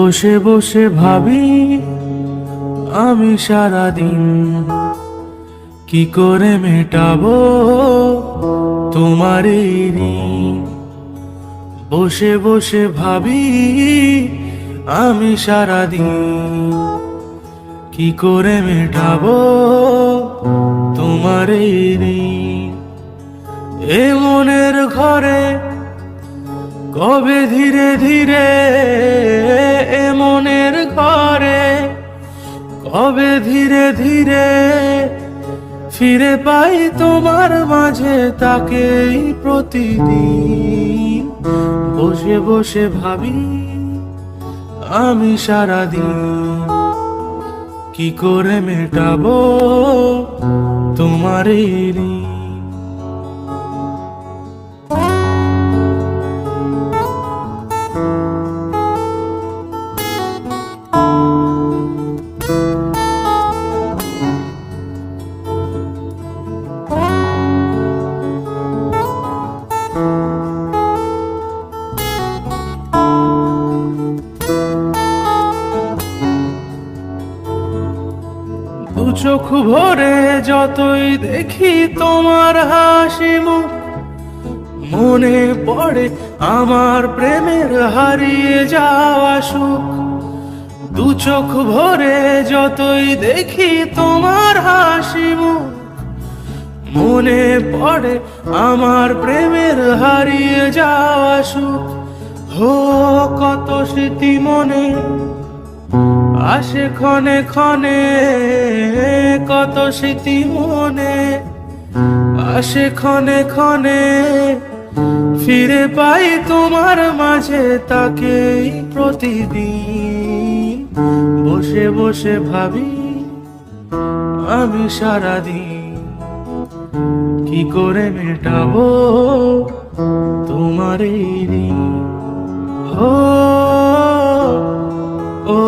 বসে বসে ভাবি আমি সারাদিন কি করে মেটাবো তোমার এই ঋণ। বসে বসে ভাবি আমি সারাদিন কি করে মেটাবো তোমার এই ঋণ। এ মনের ঘরে কবে ধীরে ধীরে, এ মনের ঘরে কবে ধীরে ধীরে ফিরে পাই তোমার মাঝে তাকেই প্রতিদিন। বসে বসে ভাবি আমি সারাদিন কি করে মেটাবো তোমার এই ঋণ। দু চোখ ভরে যতই দেখি তোমার হাসি মুখ, মনে পড়ে আমার প্রেমের হারিয়ে যাওয়া সুখ। দু চোখ ভরে যতই দেখি তোমার হাসি মুখ, মনে পড়ে আমার প্রেমের হারিয়ে যাওয়া সুখ। হো কত স্মৃতি মনে আসে ক্ষণে ক্ষণে, কত স্মৃতি মনে আসে ক্ষণে ক্ষণে ফিরে পাই তোমার মাঝে তাকেই প্রতিদিন। বসে বসে ভাবি আমি সারাদিন কি করে মেটাবো তোমার এই ঋণ। ও ও